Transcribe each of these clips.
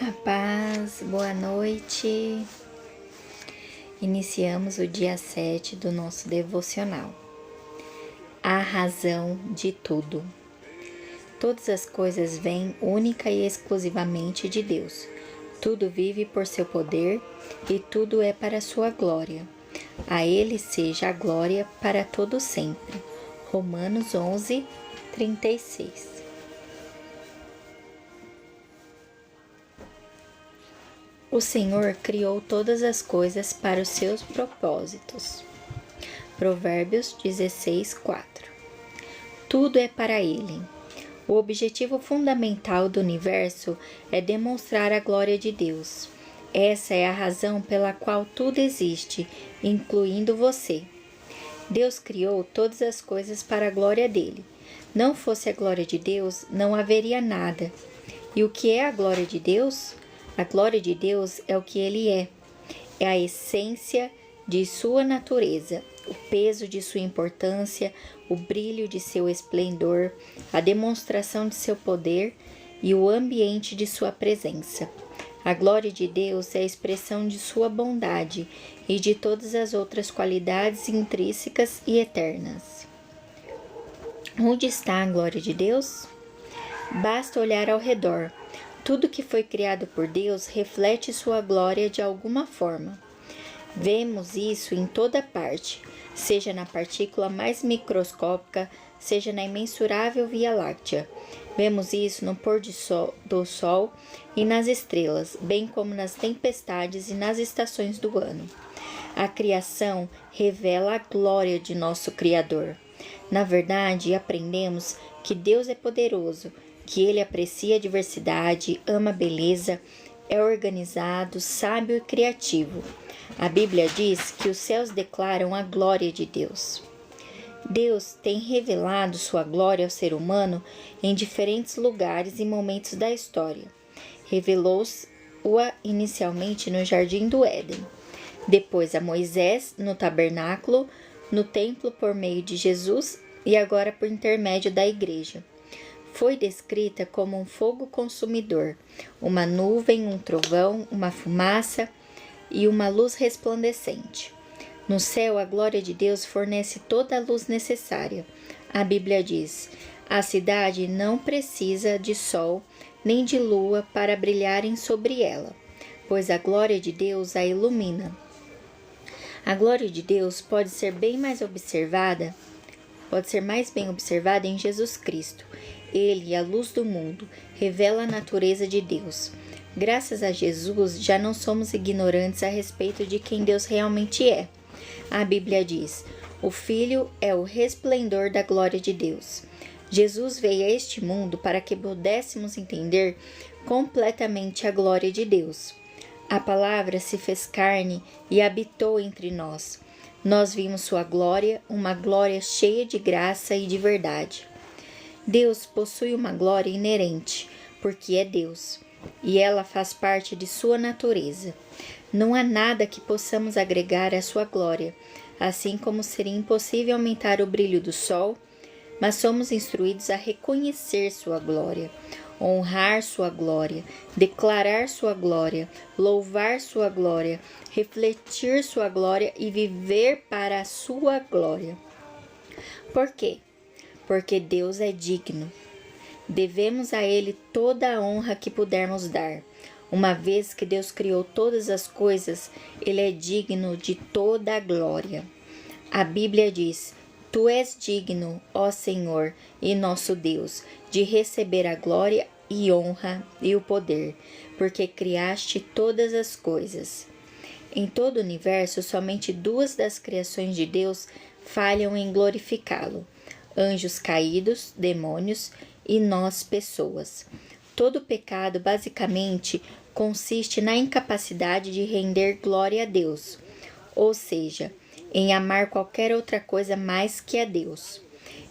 A paz, boa noite. Iniciamos o dia 7 do nosso devocional. A razão de tudo. Todas as coisas vêm única e exclusivamente de Deus. Tudo vive por seu poder e tudo é para sua glória. A Ele seja a glória para todo sempre. Romanos 11, 36. O Senhor criou todas as coisas para os seus propósitos. Provérbios 16, 4. Tudo é para Ele. O objetivo fundamental do universo é demonstrar a glória de Deus. Essa é a razão pela qual tudo existe, incluindo você. Deus criou todas as coisas para a glória dele. Não fosse a glória de Deus, não haveria nada. E o que é a glória de Deus? A glória de Deus é o que Ele é a essência de sua natureza, o peso de sua importância, o brilho de seu esplendor, a demonstração de seu poder e o ambiente de sua presença. A glória de Deus é a expressão de sua bondade e de todas as outras qualidades intrínsecas e eternas. Onde está a glória de Deus? Basta olhar ao redor. Tudo que foi criado por Deus reflete sua glória de alguma forma. Vemos isso em toda parte, seja na partícula mais microscópica, seja na imensurável Via Láctea. Vemos isso no pôr do sol e nas estrelas, bem como nas tempestades e nas estações do ano. A criação revela a glória de nosso Criador. Na verdade, aprendemos que Deus é poderoso, que Ele aprecia a diversidade, ama a beleza, é organizado, sábio e criativo. A Bíblia diz que os céus declaram a glória de Deus. Deus tem revelado sua glória ao ser humano em diferentes lugares e momentos da história. Revelou-a inicialmente no Jardim do Éden, depois a Moisés no tabernáculo, no templo por meio de Jesus e agora por intermédio da igreja. Foi descrita como um fogo consumidor, uma nuvem, um trovão, uma fumaça e uma luz resplandecente. No céu, a glória de Deus fornece toda a luz necessária. A Bíblia diz: a cidade não precisa de sol nem de lua para brilharem sobre ela, pois a glória de Deus a ilumina. A glória de Deus pode ser mais bem observada em Jesus Cristo. Ele, a luz do mundo, revela a natureza de Deus. Graças a Jesus, já não somos ignorantes a respeito de quem Deus realmente é. A Bíblia diz: o Filho é o resplendor da glória de Deus. Jesus veio a este mundo para que pudéssemos entender completamente a glória de Deus. A palavra se fez carne e habitou entre nós. Nós vimos sua glória, uma glória cheia de graça e de verdade. Deus possui uma glória inerente, porque é Deus, e ela faz parte de sua natureza. Não há nada que possamos agregar à sua glória, assim como seria impossível aumentar o brilho do sol, mas somos instruídos a reconhecer sua glória, honrar sua glória, declarar sua glória, louvar sua glória, refletir sua glória e viver para a sua glória. Por quê? Porque Deus é digno. Devemos a Ele toda a honra que pudermos dar. Uma vez que Deus criou todas as coisas, Ele é digno de toda a glória. A Bíblia diz: Tu és digno, ó Senhor e nosso Deus, de receber a glória e honra e o poder, porque criaste todas as coisas. Em todo o universo, somente duas das criações de Deus falham em glorificá-lo: anjos caídos, demônios, e nós, pessoas. Todo pecado, basicamente, consiste na incapacidade de render glória a Deus, ou seja, em amar qualquer outra coisa mais que a Deus.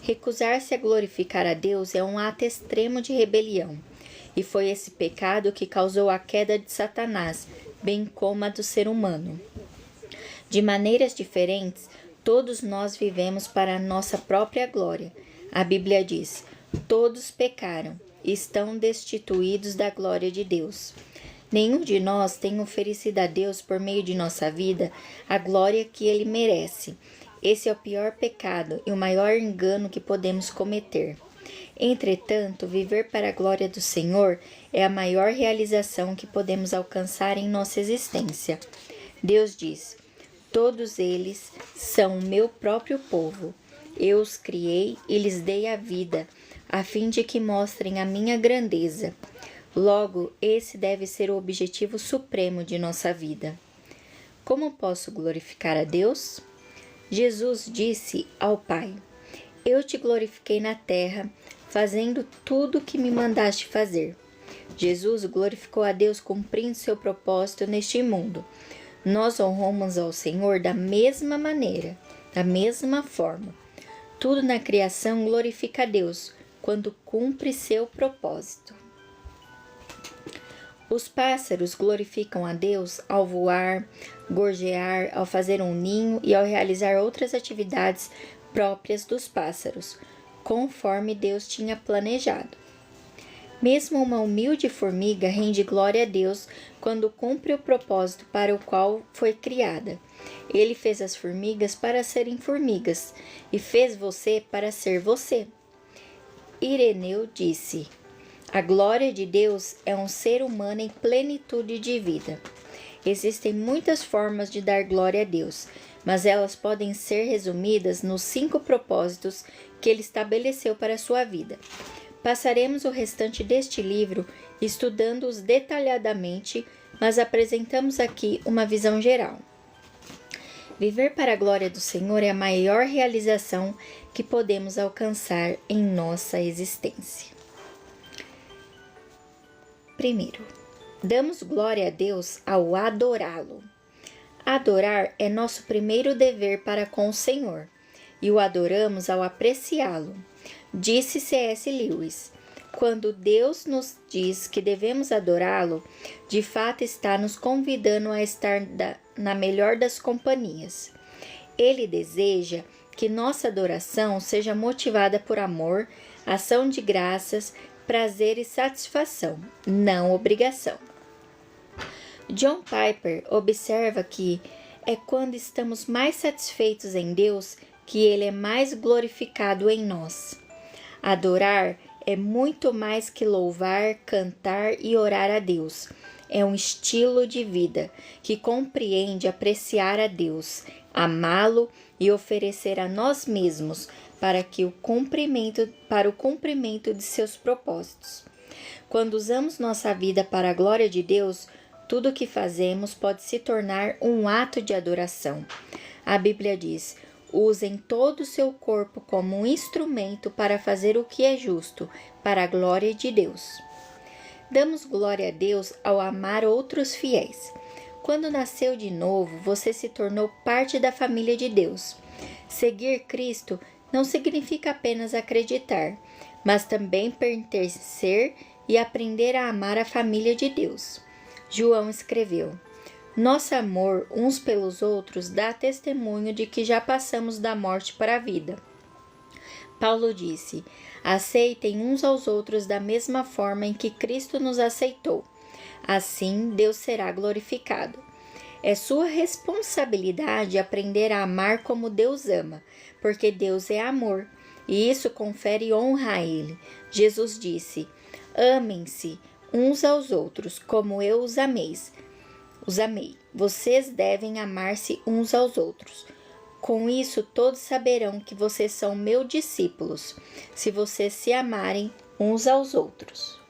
Recusar-se a glorificar a Deus é um ato extremo de rebelião, e foi esse pecado que causou a queda de Satanás, bem como a do ser humano. De maneiras diferentes, todos nós vivemos para a nossa própria glória. A Bíblia diz: todos pecaram, estão destituídos da glória de Deus. Nenhum de nós tem oferecido a Deus, por meio de nossa vida, a glória que Ele merece. Esse é o pior pecado e o maior engano que podemos cometer. Entretanto, viver para a glória do Senhor é a maior realização que podemos alcançar em nossa existência. Deus diz: todos eles são o meu próprio povo. Eu os criei e lhes dei a vida, a fim de que mostrem a minha grandeza. Logo, esse deve ser o objetivo supremo de nossa vida. Como posso glorificar a Deus? Jesus disse ao Pai: eu te glorifiquei na terra, fazendo tudo o que me mandaste fazer. Jesus glorificou a Deus cumprindo seu propósito neste mundo. Nós honramos ao Senhor da mesma maneira, da mesma forma. Tudo na criação glorifica a Deus quando cumpre seu propósito. Os pássaros glorificam a Deus ao voar, gorjear, ao fazer um ninho e ao realizar outras atividades próprias dos pássaros, conforme Deus tinha planejado. Mesmo uma humilde formiga rende glória a Deus quando cumpre o propósito para o qual foi criada. Ele fez as formigas para serem formigas e fez você para ser você. Ireneu disse: a glória de Deus é um ser humano em plenitude de vida. Existem muitas formas de dar glória a Deus, mas elas podem ser resumidas nos 5 propósitos que Ele estabeleceu para a sua vida. Passaremos o restante deste livro estudando-os detalhadamente, mas apresentamos aqui uma visão geral. Viver para a glória do Senhor é a maior realização que podemos alcançar em nossa existência. Primeiro, damos glória a Deus ao adorá-lo. Adorar é nosso primeiro dever para com o Senhor, e o adoramos ao apreciá-lo. Disse C.S. Lewis: quando Deus nos diz que devemos adorá-lo, de fato está nos convidando a estar na melhor das companhias. Ele deseja que nossa adoração seja motivada por amor, ação de graças, prazer e satisfação, não obrigação. John Piper observa que é quando estamos mais satisfeitos em Deus que Ele é mais glorificado em nós. Adorar é muito mais que louvar, cantar e orar a Deus. É um estilo de vida que compreende apreciar a Deus, amá-lo e oferecer a nós mesmos para o cumprimento de seus propósitos. Quando usamos nossa vida para a glória de Deus, tudo o que fazemos pode se tornar um ato de adoração. A Bíblia diz: usem todo o seu corpo como um instrumento para fazer o que é justo, para a glória de Deus. Damos glória a Deus ao amar outros fiéis. Quando nasceu de novo, você se tornou parte da família de Deus. Seguir Cristo não significa apenas acreditar, mas também pertencer e aprender a amar a família de Deus. João escreveu: nosso amor uns pelos outros dá testemunho de que já passamos da morte para a vida. Paulo disse: aceitem uns aos outros da mesma forma em que Cristo nos aceitou. Assim, Deus será glorificado. É sua responsabilidade aprender a amar como Deus ama, porque Deus é amor, e isso confere honra a Ele. Jesus disse: amem-se uns aos outros, como eu os amei. Vocês devem amar-se uns aos outros. Com isso, todos saberão que vocês são meus discípulos, se vocês se amarem uns aos outros.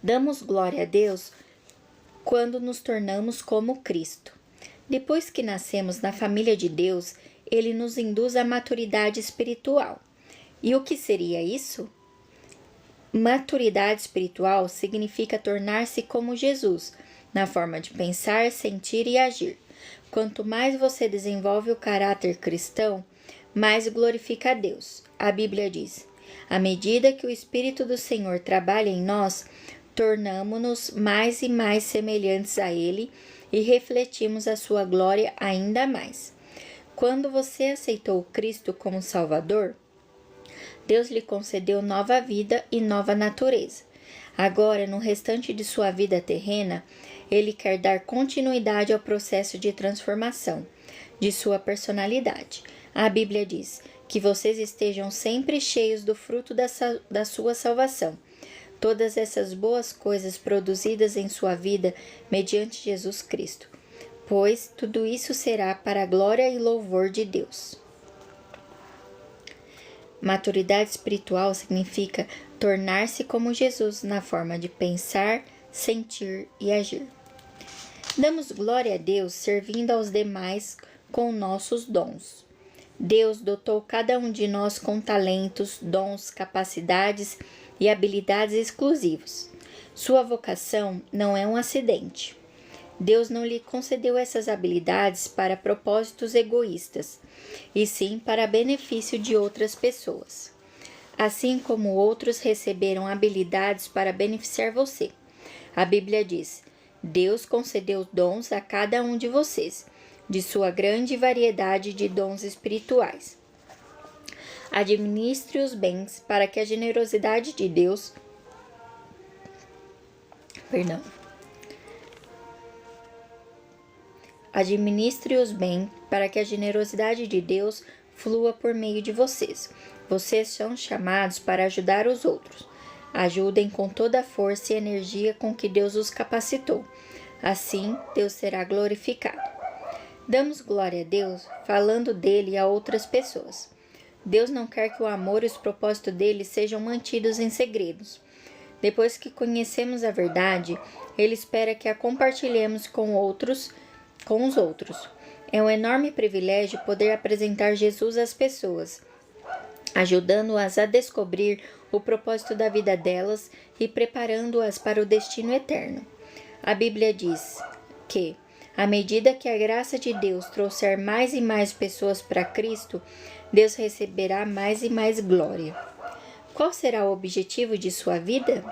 Damos glória a Deus quando nos tornamos como Cristo. Depois que nascemos na família de Deus, Ele nos induz à maturidade espiritual. E o que seria isso? Maturidade espiritual significa tornar-se como Jesus, na forma de pensar, sentir e agir. Quanto mais você desenvolve o caráter cristão, mais glorifica a Deus. A Bíblia diz: à medida que o Espírito do Senhor trabalha em nós, tornamo-nos mais e mais semelhantes a Ele e refletimos a sua glória ainda mais. Quando você aceitou Cristo como Salvador, Deus lhe concedeu nova vida e nova natureza. Agora, no restante de sua vida terrena, ele quer dar continuidade ao processo de transformação de sua personalidade. A Bíblia diz que vocês estejam sempre cheios do fruto da sua salvação. Todas essas boas coisas produzidas em sua vida mediante Jesus Cristo, pois tudo isso será para a glória e louvor de Deus. Maturidade espiritual significa tornar-se como Jesus na forma de pensar, sentir e agir. Damos glória a Deus servindo aos demais com nossos dons. Deus dotou cada um de nós com talentos, dons, capacidades e habilidades exclusivos. Sua vocação não é um acidente. Deus não lhe concedeu essas habilidades para propósitos egoístas, e sim para benefício de outras pessoas. Assim como outros receberam habilidades para beneficiar você. A Bíblia diz: Deus concedeu dons a cada um de vocês, de sua grande variedade de dons espirituais. Administre os bens para que a generosidade de Deus Administre-os bem para que a generosidade de Deus flua por meio de vocês. Vocês são chamados para ajudar os outros. Ajudem com toda a força e energia com que Deus os capacitou. Assim, Deus será glorificado. Damos glória a Deus falando dele a outras pessoas. Deus não quer que o amor e os propósitos dele sejam mantidos em segredos. Depois que conhecemos a verdade, ele espera que a compartilhemos com os outros. É um enorme privilégio poder apresentar Jesus às pessoas, ajudando-as a descobrir o propósito da vida delas e preparando-as para o destino eterno. A Bíblia diz que, à medida que a graça de Deus trouxer mais e mais pessoas para Cristo, Deus receberá mais e mais glória. Qual será o objetivo de sua vida?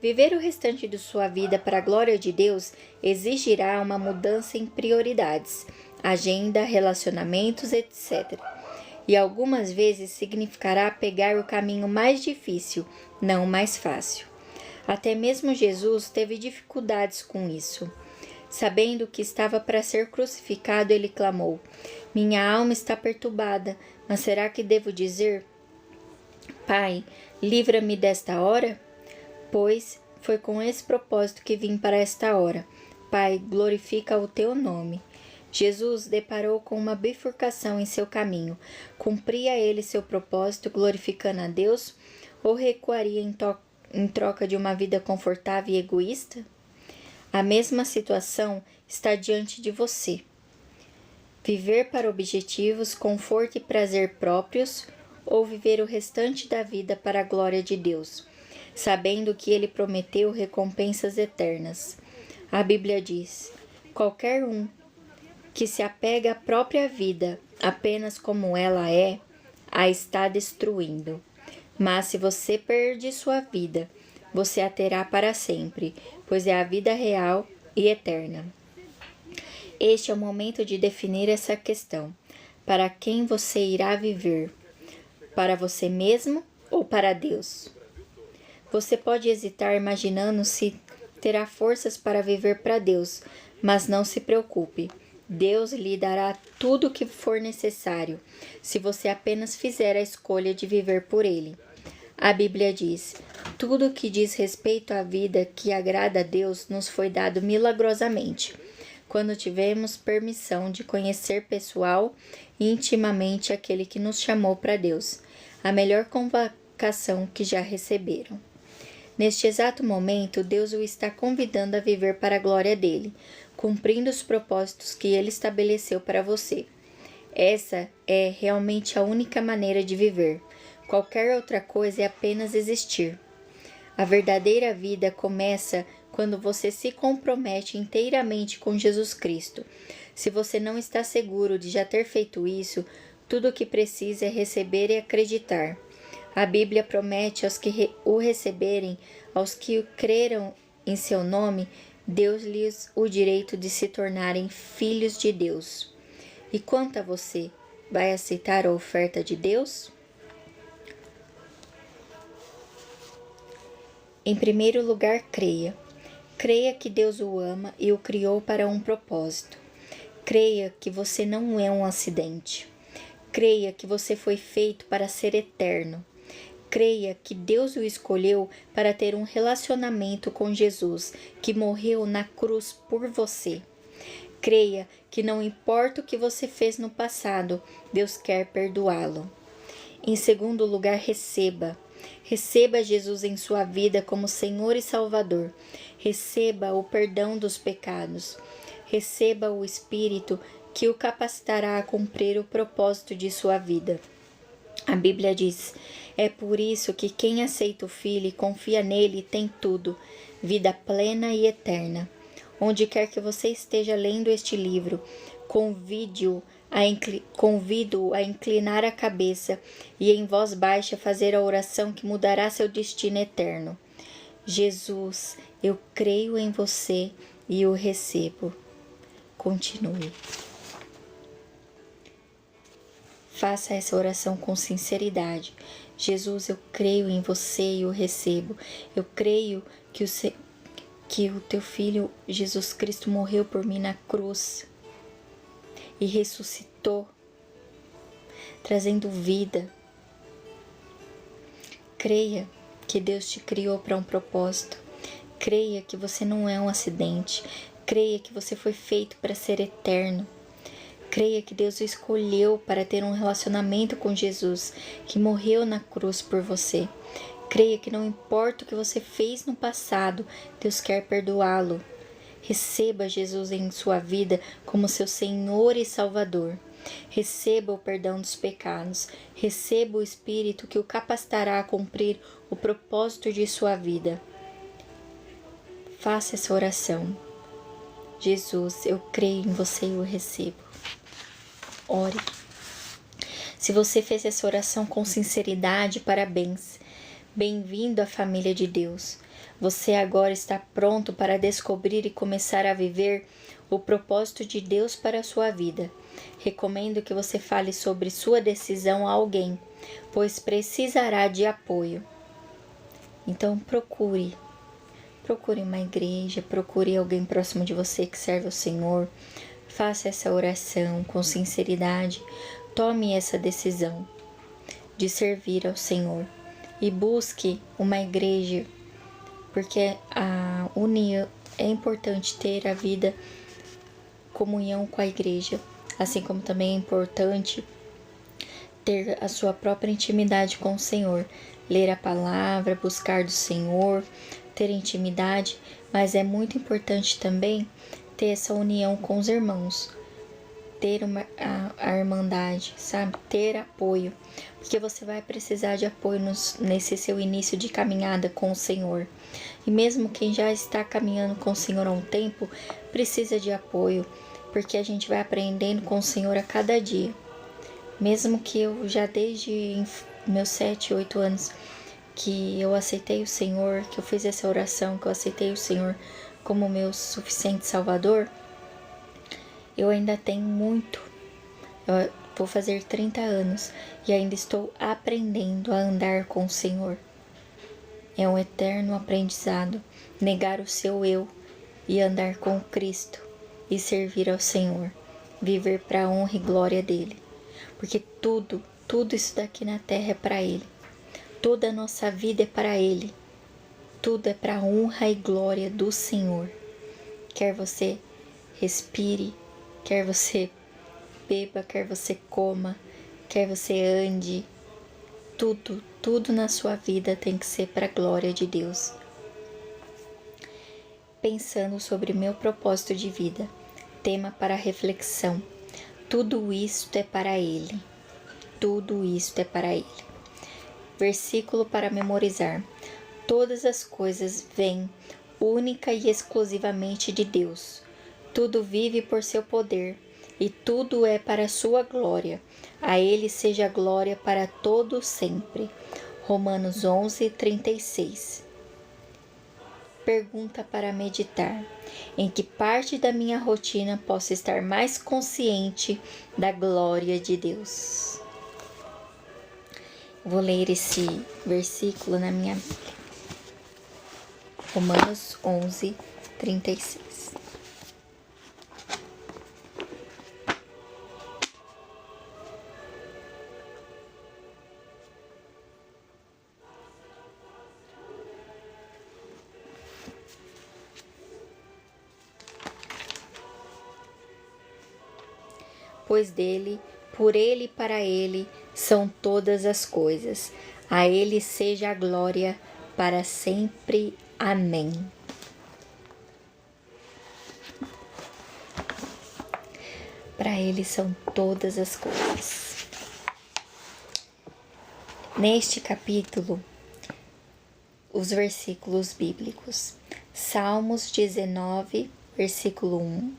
Viver o restante de sua vida para a glória de Deus exigirá uma mudança em prioridades, agenda, relacionamentos, etc. E algumas vezes significará pegar o caminho mais difícil, não o mais fácil. Até mesmo Jesus teve dificuldades com isso. Sabendo que estava para ser crucificado, ele clamou: Minha alma está perturbada, mas será que devo dizer: Pai, livra-me desta hora? Pois foi com esse propósito que vim para esta hora. Pai, glorifica o teu nome. Jesus deparou com uma bifurcação em seu caminho. Cumpria ele seu propósito glorificando a Deus ou recuaria em troca de uma vida confortável e egoísta? A mesma situação está diante de você. Viver para objetivos, conforto e prazer próprios ou viver o restante da vida para a glória de Deus, sabendo que ele prometeu recompensas eternas. A Bíblia diz: qualquer um que se apega à própria vida apenas como ela é, a está destruindo. Mas se você perde sua vida, você a terá para sempre, pois é a vida real e eterna. Este é o momento de definir essa questão. Para quem você irá viver? Para você mesmo ou para Deus? Você pode hesitar imaginando se terá forças para viver para Deus, mas não se preocupe. Deus lhe dará tudo o que for necessário, se você apenas fizer a escolha de viver por Ele. A Bíblia diz: tudo o que diz respeito à vida que agrada a Deus nos foi dado milagrosamente, quando tivemos permissão de conhecer pessoal e intimamente aquele que nos chamou para Deus, a melhor convocação que já receberam. Neste exato momento, Deus o está convidando a viver para a glória dele, cumprindo os propósitos que ele estabeleceu para você. Essa é realmente a única maneira de viver. Qualquer outra coisa é apenas existir. A verdadeira vida começa quando você se compromete inteiramente com Jesus Cristo. Se você não está seguro de já ter feito isso, tudo o que precisa é receber e acreditar. A Bíblia promete aos que o receberem, aos que creram em seu nome, Deus lhes o direito de se tornarem filhos de Deus. E quanto a você, vai aceitar a oferta de Deus? Em primeiro lugar, creia. Creia que Deus o ama e o criou para um propósito. Creia que você não é um acidente. Creia que você foi feito para ser eterno. Creia que Deus o escolheu para ter um relacionamento com Jesus, que morreu na cruz por você. Creia que não importa o que você fez no passado, Deus quer perdoá-lo. Em segundo lugar, receba. Receba Jesus em sua vida como Senhor e Salvador. Receba o perdão dos pecados. Receba o Espírito que o capacitará a cumprir o propósito de sua vida. A Bíblia diz: é por isso que quem aceita o Filho e confia nele tem tudo, vida plena e eterna. Onde quer que você esteja lendo este livro, convido-o a inclinar a cabeça e em voz baixa fazer a oração que mudará seu destino eterno. Jesus, eu creio em você e o recebo. Continue. Faça essa oração com sinceridade. Jesus, eu creio em você e o recebo. Eu creio que o teu Filho Jesus Cristo morreu por mim na cruz e ressuscitou, trazendo vida. Creia que Deus te criou para um propósito. Creia que você não é um acidente. Creia que você foi feito para ser eterno. Creia que Deus o escolheu para ter um relacionamento com Jesus, que morreu na cruz por você. Creia que não importa o que você fez no passado, Deus quer perdoá-lo. Receba Jesus em sua vida como seu Senhor e Salvador. Receba o perdão dos pecados. Receba o Espírito que o capacitará a cumprir o propósito de sua vida. Faça essa oração. Jesus, eu creio em você e o recebo. Ore. Se você fez essa oração com sinceridade, parabéns. Bem-vindo à família de Deus. Você agora está pronto para descobrir e começar a viver o propósito de Deus para a sua vida. Recomendo que você fale sobre sua decisão a alguém, pois precisará de apoio. Então procure uma igreja, procure alguém próximo de você que serve ao Senhor. Faça essa oração com sinceridade. Tome essa decisão de servir ao Senhor e busque uma igreja, porque a união é importante ter a vida, comunhão com a igreja, assim como também é importante ter a sua própria intimidade com o Senhor, ler a palavra, buscar do Senhor, ter intimidade, mas é muito importante também ter essa união com os irmãos, ter a irmandade, sabe? Ter apoio, porque você vai precisar de apoio nesse seu início de caminhada com o Senhor. E mesmo quem já está caminhando com o Senhor há um tempo, precisa de apoio, porque a gente vai aprendendo com o Senhor a cada dia. Mesmo que eu já desde meus 7, 8 anos, que eu aceitei o Senhor, que eu fiz essa oração, que eu aceitei o Senhor como meu suficiente Salvador, eu ainda tenho muito. Eu vou fazer 30 anos e ainda estou aprendendo a andar com o Senhor. É um eterno aprendizado negar o seu eu e andar com Cristo e servir ao Senhor, viver para a honra e glória dele. Porque tudo isso daqui na terra é para ele. Toda a nossa vida é para ele. Tudo é para a honra e glória do Senhor. Quer você respire, quer você beba, quer você coma, quer você ande, tudo na sua vida tem que ser para a glória de Deus. Pensando sobre o meu propósito de vida, tema para reflexão. Tudo isto é para Ele. Tudo isto é para Ele. Versículo para memorizar. Todas as coisas vêm única e exclusivamente de Deus. Tudo vive por seu poder e tudo é para sua glória. A Ele seja glória para todo sempre. Romanos 11:36. Pergunta para meditar. Em que parte da minha rotina posso estar mais consciente da glória de Deus? Vou ler esse versículo na minha Bíblia. Romanos 11, 36. Pois dele, por ele e para ele são todas as coisas. A ele seja a glória para sempre. Amém. Para ele são todas as coisas. Neste capítulo, os versículos bíblicos. Salmos 19, versículo 1.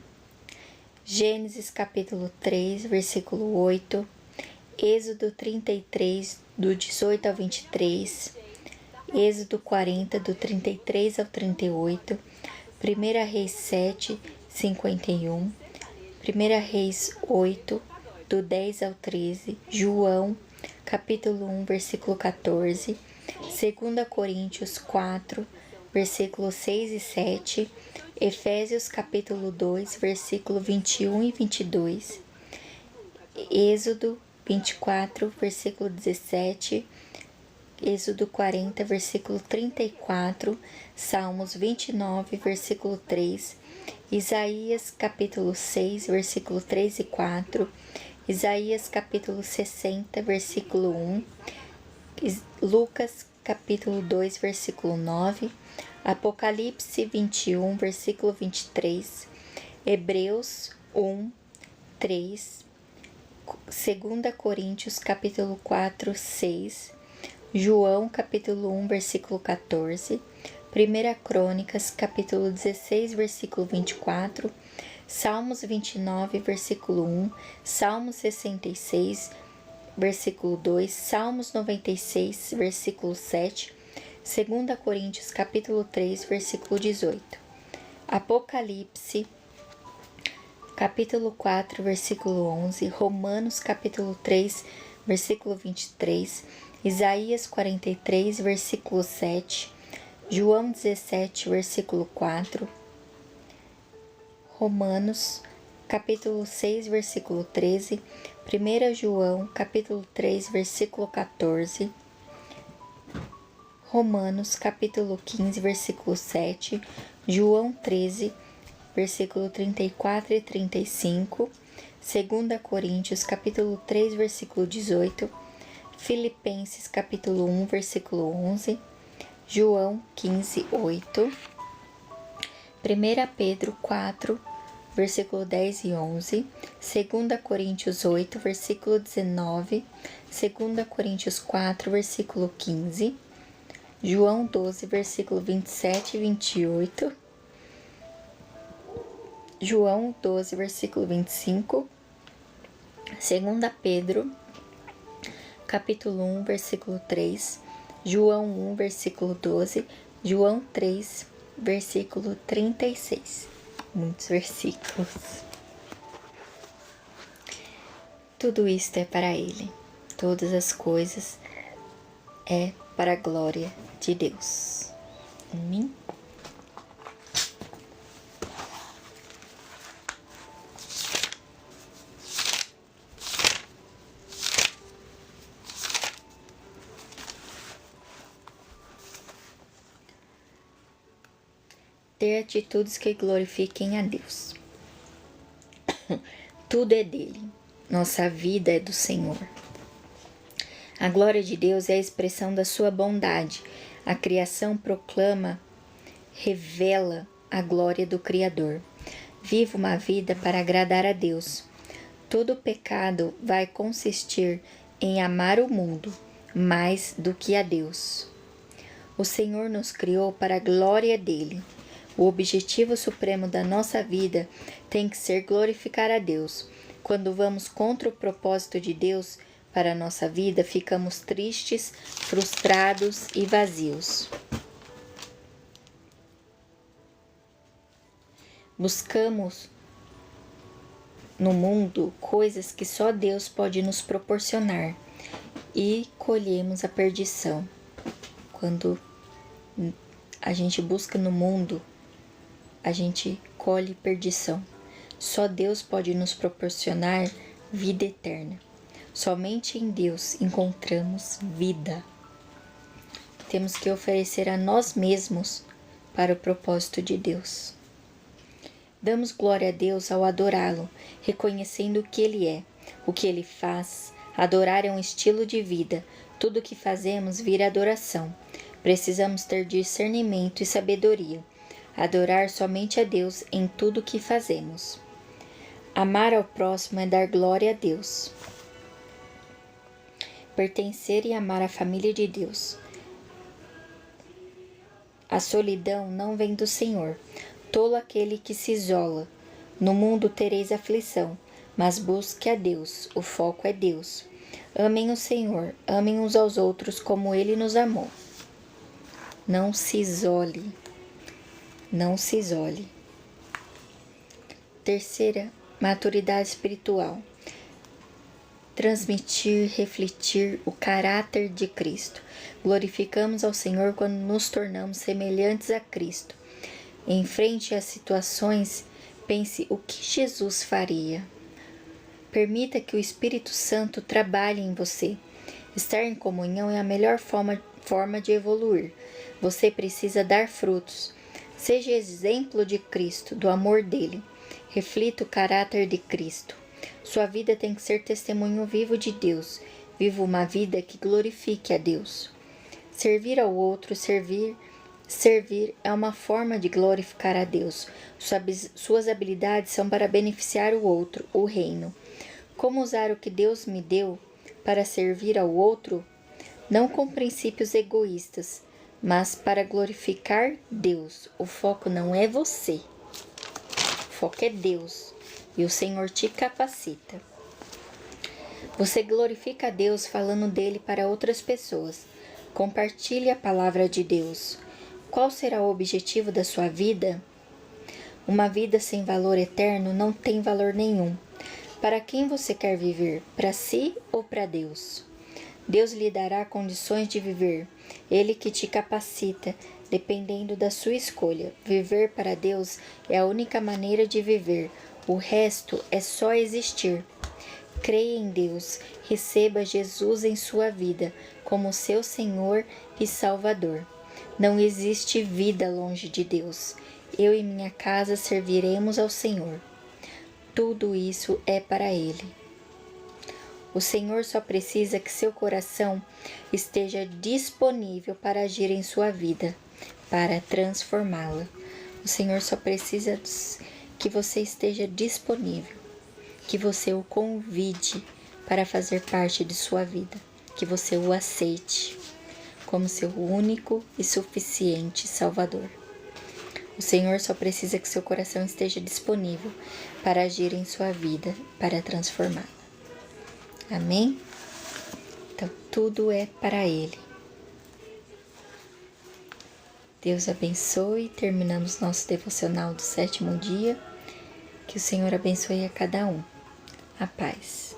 Gênesis capítulo 3, versículo 8, Êxodo 33, do 18 ao 23, Êxodo 40, do 33 ao 38, 1 Reis 7, 51, 1 Reis 8, do 10 ao 13, João capítulo 1, versículo 14, 2 Coríntios 4, versículos 6 e 7, Efésios capítulo 2, versículo 21 e 22, Êxodo 24, versículo 17, Êxodo 40, versículo 34, Salmos 29, versículo 3, Isaías capítulo 6, versículo 3 e 4, Isaías capítulo 60, versículo 1, Lucas capítulo 2, versículo 9, Apocalipse 21, versículo 23, Hebreus 1, 3, 2 Coríntios capítulo 4, 6, João capítulo 1, versículo 14, 1 Crônicas capítulo 16, versículo 24, Salmos 29, versículo 1, Salmos 66, versículo 2, Salmos 96, versículo 7, 2 Coríntios capítulo 3, versículo 18, Apocalipse capítulo 4, versículo 11, Romanos capítulo 3, versículo 23, Isaías 43, versículo 7, João 17, versículo 4, Romanos capítulo 6, versículo 13, 1 João capítulo 3, versículo 14, Romanos capítulo 15, versículo 7, João 13, versículo 34 e 35, 2 Coríntios capítulo 3, versículo 18, Filipenses capítulo 1, versículo 11, João 15, 8, 1 Pedro 4, versículo 10 e 11, 2 Coríntios 8, versículo 19, 2 Coríntios 4, versículo 15, João 12, versículo 27 e 28, João 12, versículo 25, 2 Pedro, capítulo 1, versículo 3, João 1, versículo 12, João 3, versículo 36. Muitos versículos. Tudo isto é para Ele. Todas as coisas é para a glória de Deus. Amém? Ter atitudes que glorifiquem a Deus. Tudo é dele. Nossa vida é do Senhor. A glória de Deus é a expressão da sua bondade. A criação proclama, revela a glória do Criador. Viva uma vida para agradar a Deus. Todo pecado vai consistir em amar o mundo mais do que a Deus. O Senhor nos criou para a glória dele. O objetivo supremo da nossa vida tem que ser glorificar a Deus. Quando vamos contra o propósito de Deus para a nossa vida, ficamos tristes, frustrados e vazios. Buscamos no mundo coisas que só Deus pode nos proporcionar e colhemos a perdição quando a gente busca no mundo, a gente colhe perdição. Só Deus pode nos proporcionar vida eterna. Somente em Deus encontramos vida. Temos que oferecer a nós mesmos para o propósito de Deus. Damos glória a Deus ao adorá-lo, reconhecendo o que Ele é, o que Ele faz. Adorar é um estilo de vida. Tudo o que fazemos vira adoração. Precisamos ter discernimento e sabedoria. Adorar somente a Deus em tudo o que fazemos. Amar ao próximo é dar glória a Deus. Pertencer e amar a família de Deus. A solidão não vem do Senhor. Tolo aquele que se isola. No mundo tereis aflição, mas busque a Deus. O foco é Deus. Amem o Senhor, amem uns aos outros como Ele nos amou. Não se isole. Não se isole. Terceira, maturidade espiritual. Transmitir, refletir o caráter de Cristo. Glorificamos ao Senhor quando nos tornamos semelhantes a Cristo. Em frente às situações, pense o que Jesus faria. Permita que o Espírito Santo trabalhe em você. Estar em comunhão é a melhor forma de evoluir. Você precisa dar frutos. Seja exemplo de Cristo, do amor dele. Reflita o caráter de Cristo. Sua vida tem que ser testemunho vivo de Deus. Viva uma vida que glorifique a Deus. Servir ao outro, servir é uma forma de glorificar a Deus. Suas habilidades são para beneficiar o outro, o reino. Como usar o que Deus me deu para servir ao outro? Não com princípios egoístas, mas para glorificar Deus. O foco não é você. O foco é Deus. E o Senhor te capacita. Você glorifica a Deus falando dele para outras pessoas. Compartilhe a palavra de Deus. Qual será o objetivo da sua vida? Uma vida sem valor eterno não tem valor nenhum. Para quem você quer viver? Para si ou para Deus? Deus lhe dará condições de viver. Ele que te capacita, dependendo da sua escolha. Viver para Deus é a única maneira de viver. O resto é só existir. Creia em Deus. Receba Jesus em sua vida como seu Senhor e Salvador. Não existe vida longe de Deus. Eu e minha casa serviremos ao Senhor. Tudo isso é para Ele. O Senhor só precisa que seu coração esteja disponível para agir em sua vida, para transformá-la. O Senhor só precisa que você esteja disponível, que você o convide para fazer parte de sua vida, que você o aceite como seu único e suficiente Salvador. O Senhor só precisa que seu coração esteja disponível para agir em sua vida, para transformá-la. Amém? Então, tudo é para Ele. Deus abençoe. Terminamos nosso devocional do 7º dia. Que o Senhor abençoe a cada um. A paz.